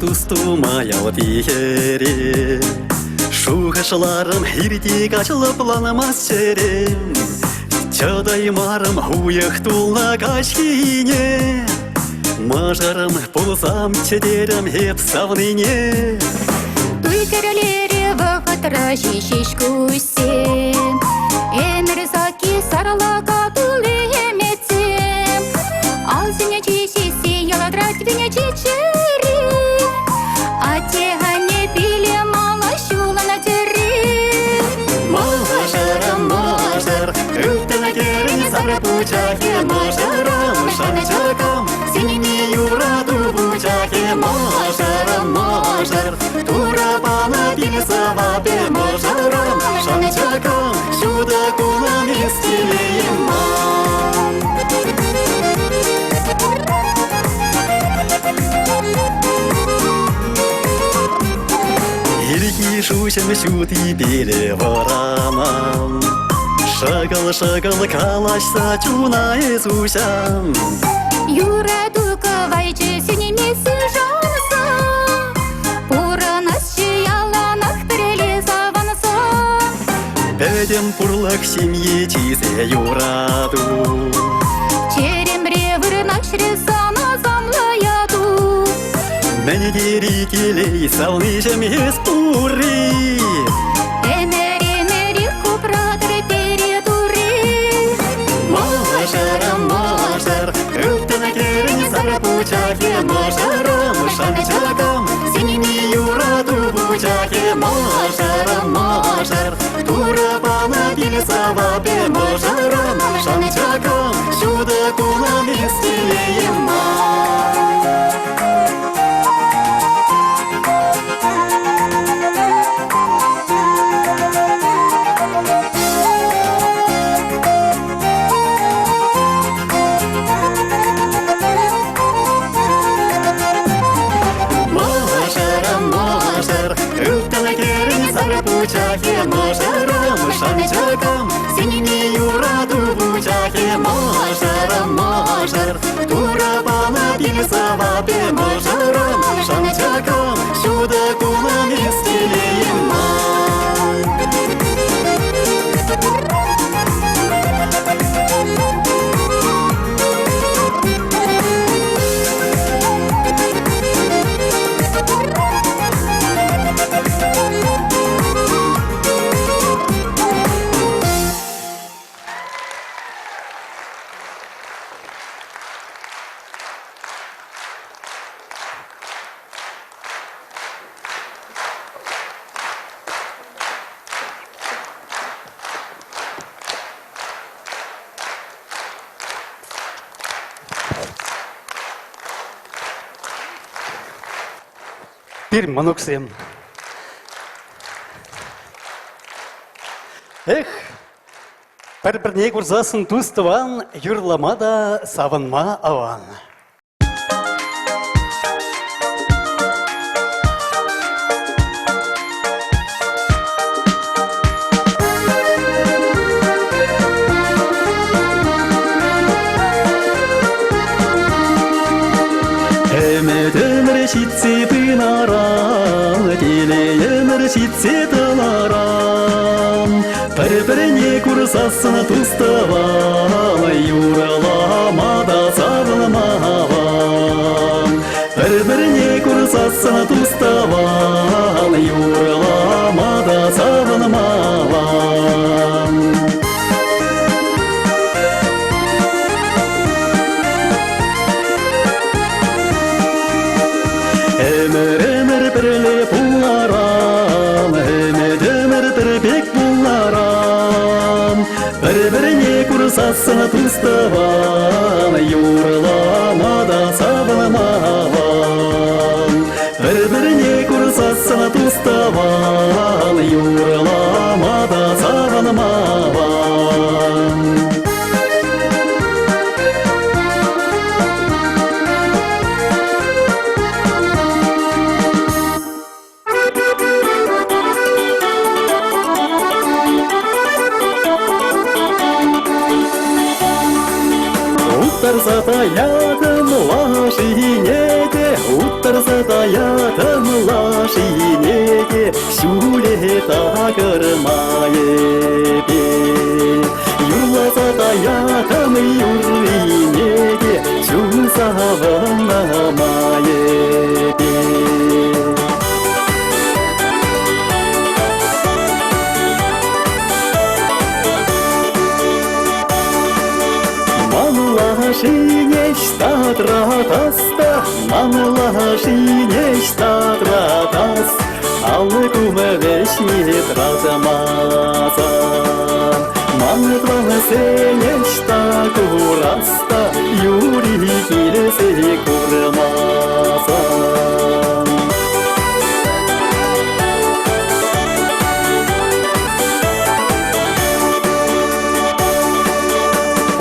тустумая тиере. Шухашларым хиртик ачылып ланмас черем. Чадаймарым хуях тулна качкине. Мажарым пулсам чедерым хеп савныне. Туй королере вахатра шишиш кусем. Энер заки сарлака тулеметем. Ал синя чишиси яладрать виня чичери. А тега не пили мало щула на тери. Мажарам мажар, крутана керни сарапучахе. Мажарам шанчакам, синими юраду бучахе. Мажарам мажар, турапана пилсавапе. Мажарам шанчакам, шуда кулами стилеем. Ирки шусем сюти переворамам. Шагал калашса чуна изусям. Юраду кавайче синими сижанса. Пуранас чияланах перелизаванса. Педем пурлак семьи чизе юраду. Черем ревыр начрезана замлаяду. Мені дирикелей савнышем ес пурри. Эмери хупрадыр передури. Мажарам мажар, крутана керни сарапучахе. Мажарам шанчакам, синими юраду бучахе. Мажарам мажар, турапана пилсавапе. Мажарам шанчакам, шуда кулами стилеем. Сарапучахе, мажарам шанчакам, синими юраду бучахе. Мажарам мажар, турапана пилсавапе. Мажарам шанчакам, шуда кулами стилеем. Bir manukсем. Эх, бір-біріне көрсасын туыстыван, юрламада савынма аван. Шитсе тынарам, телеемір шитсе тыларам. Бір-біріне көрсасын туыстыван, юраламада савынмаван. Бір-біріне көрсасын туыстыван, юраламада савынмаван. Ömür birli bullaram, ömür bek bullaram. Bir-birine kursasını tustavan, yurlamada savunmavan. Bir-birine kursasını tustavan, yurlamada savunmavan. Утарса таятын лашинете, утарса таятын шуле тағырмайы юрласа да ятам юрлинеге чусавынамайы Нечто тратаста, манлаши нечто тратас, алкуме вешни тратамаза. Манласе нечто кураста, юри килесе курмаза.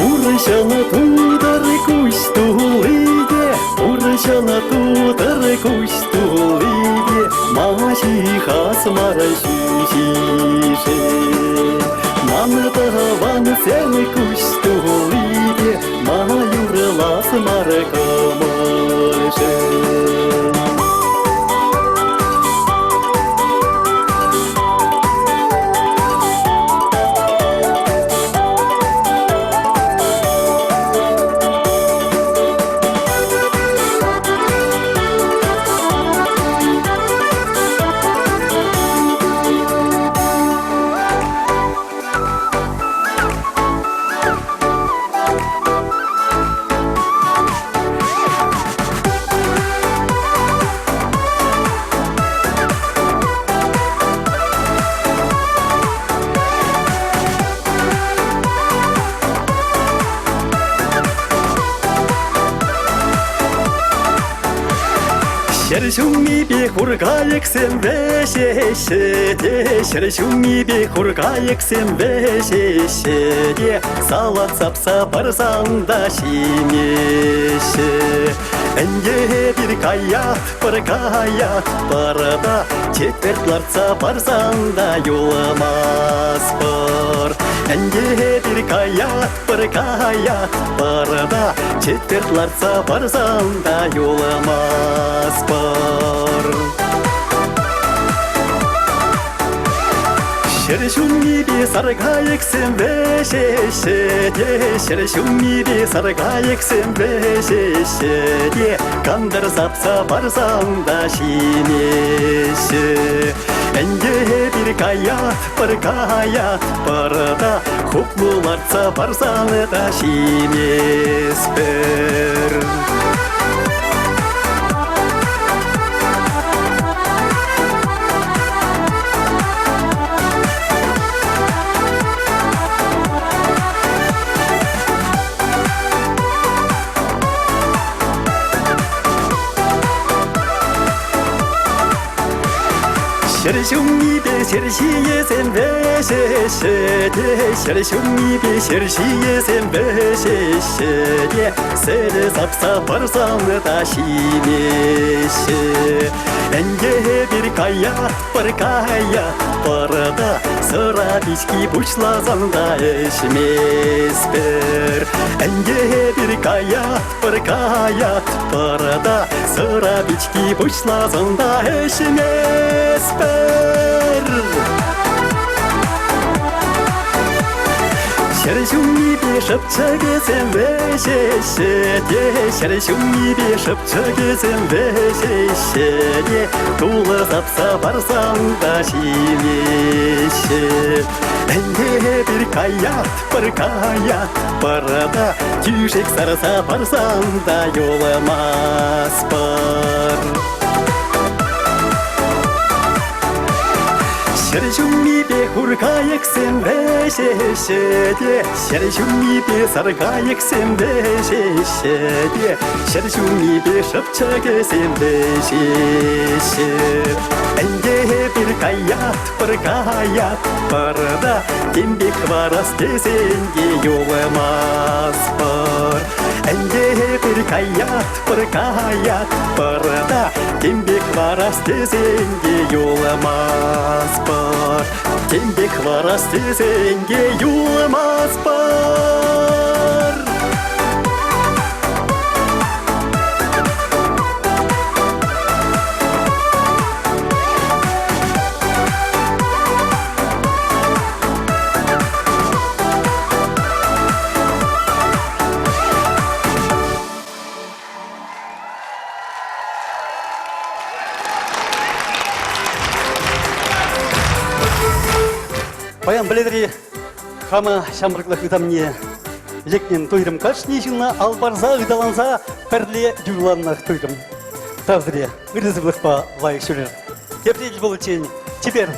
Уршана тудар кустулиге, уршана тудар кустулиге, маши хасмара шишише. Мамтаван сен кустулиге, мама юрлас маркамаше. Şerşumi bir hurgayık sen veşeşede Şerşumi bir hurgayık sen veşeşede Salat sapsa barsan da şimeşe Enge bir kayat barada Четвертьларца барсан да yolamaz var Enge bir kayat barada Четвертьларца барсан da yolamaz var Şerşumi bir sargayık sen veşeşede Şerşumi bir sargayık sen veşeşede Kandır sapsa barsan da şimeşe Enge bir kayat barada Hoplularsa barsan da şimesper Şerşumi bir şerşiye sen veşeşede Şerşumi bir şerşiye sen veşeşede Seni sapsa barsan da şimeşe Enge bir kayat barada Sıra biçki buçlasan da eşmesper Enge bir kayat barada Sıra biçki buçlasan da eşmesper Şerşumi bir şıpçıgı sen veşeşede Şerşumi bir şıpçıgı sen veşeşede Tuğla sapsa barsan da şimeşe Enge bir kayat barada Tüşek sarsa barsan da yolamaz var Şerşumi bir hurgayık sen veşeşede Şerşumi bir sargayık sen veşeşede Şerşumi bir şıpçıgı sen veşeşe Enge bir kayat barada Tembek varas desenge yolamaz var Enge bir kayat barada Tembek varas desenge yolamaz var Tembek varas desenge yolamaz var Баян біледірі хама шамрықлық үдамне. Лекнен тойрым кашни жылна, албарза үдаланза пәрле дюрланнақ тойрым. Тавдыре, үрдізіблік ба лайық шөлер. Тепрел болу чейін, теперь.